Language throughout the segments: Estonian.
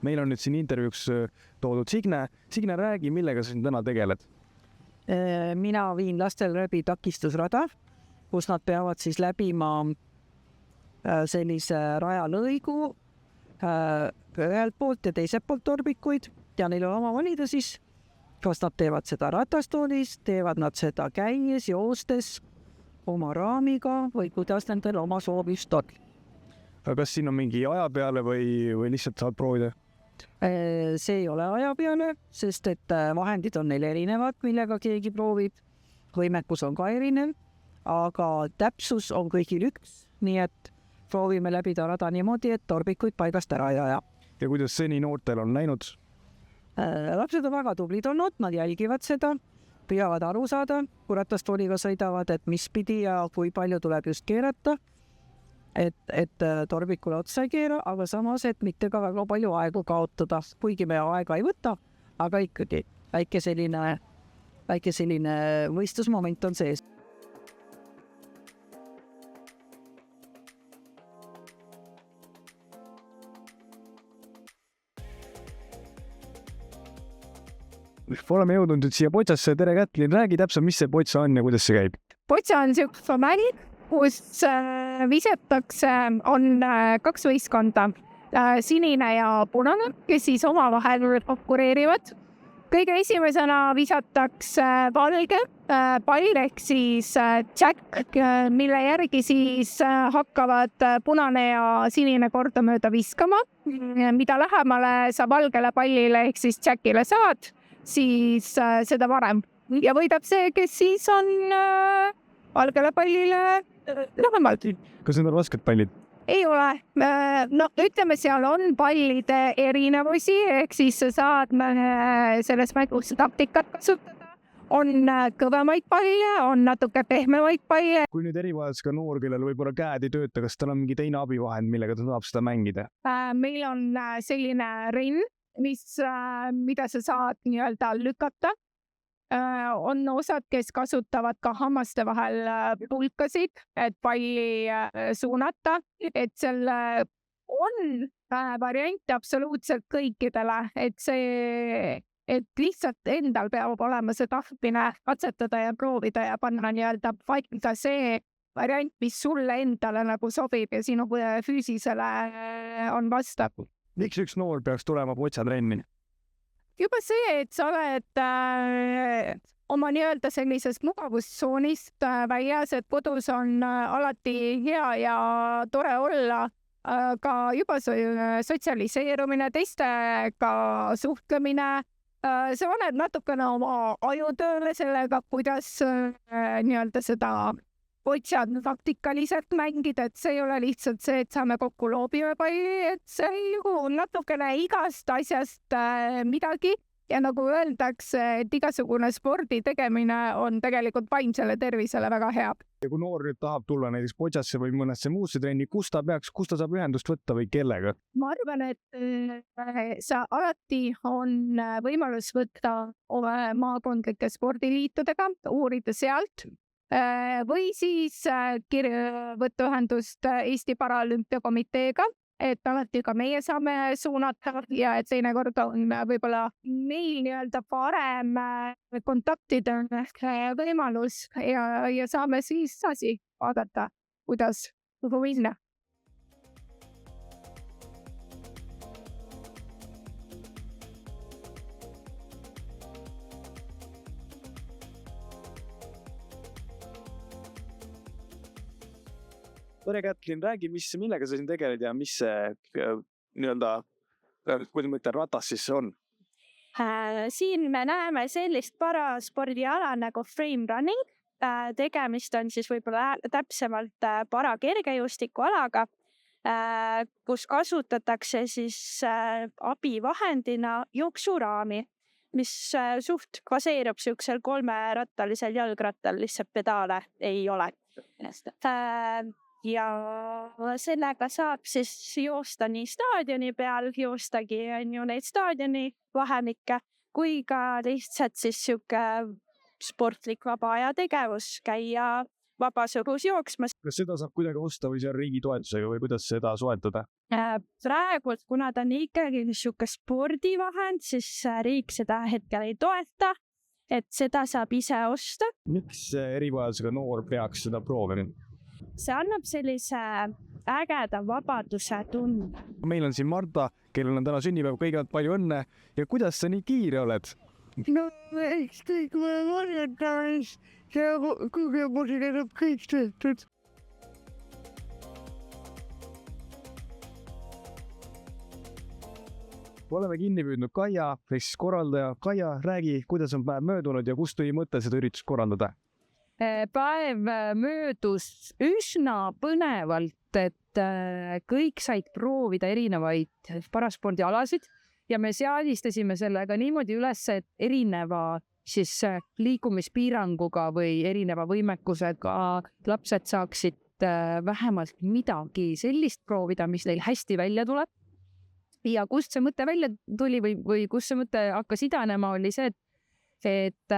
Meil on nüüd siin intervjuuks toodud Signe. Signe, räägi, millega sa siin täna tegeled? Mina viin lastel läbi takistusrada, kus nad peavad siis läbima sellise rajalõigu ühelt poolt ja teiselt poolt torbikuid ja neil on oma valida siis, kas nad teevad seda ratastoolis, teevad nad seda käies, joostes, oma raamiga või kuidas nendel oma soovist on. Aga kas siin on mingi aja peale või lihtsalt saad proovida? See ei ole aja peale, sest et vahendid on neil erinevad, millega keegi proovib. Võimekus on ka erinev, aga täpsus on kõigil üks, nii et proovime läbida rada niimoodi, et torbikuid paigast ära ei aja. Ja kuidas seni noortel on läinud? Lapsed on väga tublid olnud, nad jälgivad seda, püüavad aru saada, kui ratastooliga sõidavad, et mis pidi ja kui palju tuleb just keerata, et torbikule otsa ei keera, aga samas, et mitte ka väga palju aegu kaotada, kuigi me aega ei võta, aga ikkagi väike selline võistlusmoment on sees. Oleme jõudnud nüüd siia Potsasse. Tere, Kätlin, räägi täpselt, mis see Potsa on ja kuidas see käib? Potsa on siukse mäng, kus visatakse, on 2 võistkonda, sinine ja punane, kes siis omavahel konkureerivad. Kõige esimesena visatakse valge pall ehk siis jack, mille järgi siis hakkavad punane ja sinine kordamööda viskama. Mida lähemale sa valgele pallile ehk siis jackile saad, siis seda varem. Ja võidab see, kes siis on valgele pallile lähemalt. Kas need on rasked pallid? Ei ole. No, ütleme, seal on pallide erinevusi, ehk siis sa saad selles mängus taktikat kasutada. On kõvemaid palle, on natuke pehmemaid palle. Kui nüüd erivajadusega noor, kellel võib-olla käed ei tööta, kas tal on mingi teine abivahend, millega ta saab seda mängida? Meil on selline rinn, mida sa saad nii-öelda lükata. On osad, kes kasutavad ka hammaste vahel pulkasid, et palli suunata, et selle on variant absoluutselt kõikidele, et lihtsalt endal peab olema see tahtmine katsetada ja proovida ja panna nii-öelda paika see variant, mis sulle endale nagu sobib ja sinu füüsisele on vastav. Miks üks noor peaks tulema Potsa trenni? Juba see, et sa oled oma nii-öelda sellisest mugavussoonist väljas, et kodus on alati hea ja tore olla, ka juba sotsialiseerumine, teistega suhtlemine. See paneb natukene oma ajutööle sellega, kuidas nii-öelda seda Potsad taktikaliselt mängida, et see ei ole lihtsalt see, et saame kokku loobime palli, et see on natukene igast asjast midagi ja nagu öeldakse, et igasugune spordi tegemine on tegelikult vaimsele tervisele väga hea. Ja kui noor nüüd tahab tulla näiteks Potsasse või mõnesse muusse trenni, kus ta saab ühendust võtta või kellega? Ma arvan, et sa alati on võimalus võtta maakondlike spordiliitudega, uurida sealt. Või siis võtta ühendust Eesti Paralümpiakomiteega, et alati ka meie saame suunata ja et teinekord on võib-olla meil nii-öelda parem kontaktide võimalus ja saame siis vaadata, kuidas minna. Tere, Kätlin, räägi, millega sa siin tegeled ja mis see nii-öelda, kuidas ma ütlen, ratas siis on? Siin me näeme sellist paraspordiala nagu frame running. Tegemist on siis võib-olla täpsemalt parakergejõustikualaga, kus kasutatakse siis abivahendina jooksuraami, mis suht baseerub siuksel 3-rattalisel jalgrattal, lihtsalt pedaale ei ole. Ja sellega saab siis joosta nii staadioni peal, joostagi on ju neid staadioni vahemikke, kui ka lihtsalt siis siuke sportlik vaba aja tegevus, käia vabas õhus jooksma. Kas seda saab kuidagi osta või see on riigi toetusega või kuidas seda soetada? Praegult, kuna ta on ikkagi niisugune spordivahend, siis riik seda hetkel ei toeta, et seda saab ise osta. Miks erivajadusega noor peaks seda proovima? See annab sellise ägeda vabaduse tunde. Meil on siin Marta, kellel on täna sünnipäev, kõigepealt palju õnne ja kuidas sa nii kiire oled? No eks kõik me varjendame, see kogemusega saab kõik tehtud. Oleme kinni püüdnud Kaia, siis korraldaja. Kaia, räägi, kuidas on päev möödunud ja kust tuli mõte seda üritust korraldada? Päev möödus üsna põnevalt, et kõik said proovida erinevaid paraspordialasid ja me seadistasime sellega niimoodi üles, et erineva siis liikumispiiranguga või erineva võimekusega lapsed saaksid vähemalt midagi sellist proovida, mis neil hästi välja tuleb. Ja kust see mõte välja tuli või kust see mõte hakkas idanema, oli see, et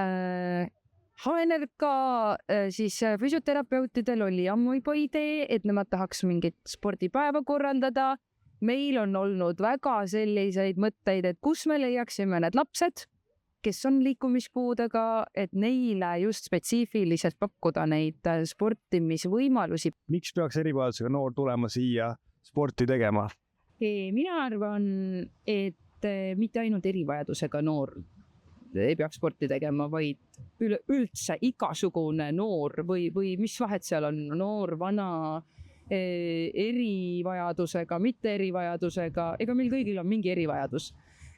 HNRK siis füsioterapeutidel oli ammu juba idee, et nemad tahaks mingit spordipäeva korraldada. Meil on olnud väga selliseid mõtteid, et kus me leiaksime need lapsed, kes on liikumispuudega, et neile just spetsiifiliselt pakkuda neid sportimisvõimalusi. Miks peaks erivajadusega noor tulema siia sporti tegema? Mina arvan, et mitte ainult erivajadusega noor ei peaks sporti tegema, vaid üleüldse igasugune noor või mis vahet seal on, noor, vana, erivajadusega, mitte erivajadusega, ega meil kõigil on mingi erivajadus.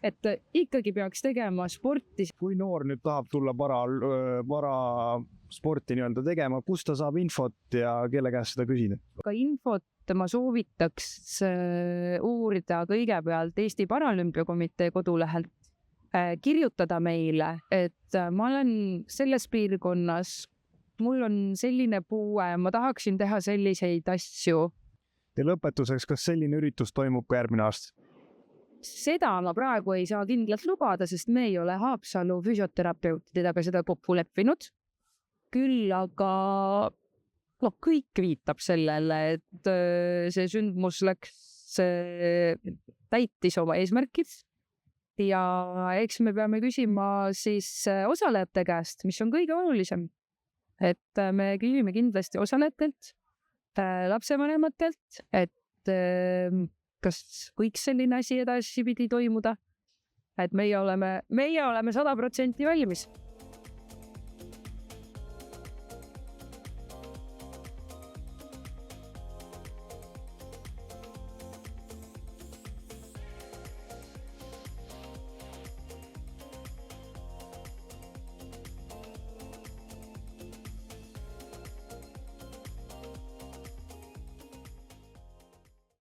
Et ikkagi peaks tegema sporti. Kui noor nüüd tahab tulla para sporti nii-öelda tegema, kus ta saab infot ja kelle käest seda küsida? Ka infot ma soovitaks uurida kõigepealt Eesti Paralümpiakomitee kodulehelt, kirjutada meile, et ma olen selles piirkonnas, mul on selline puue, ma tahaksin teha selliseid asju. Ja lõpetuseks, kas selline üritus toimub ka järgmine aasta? Seda ma praegu ei saa kindlalt lubada, sest me ei ole Haapsalu füsioterapeutidega seda kokku leppinud. Küll aga kõik viitab sellele, et see sündmus täitis oma eesmärkid. Ja eks me peame küsima siis osalejate käest, mis on kõige olulisem. Et me küsime kindlasti osalejatelt, lapsevanematelt, et kas võiks selline asi edasi pidi toimuda. Et meie oleme 100% valmis.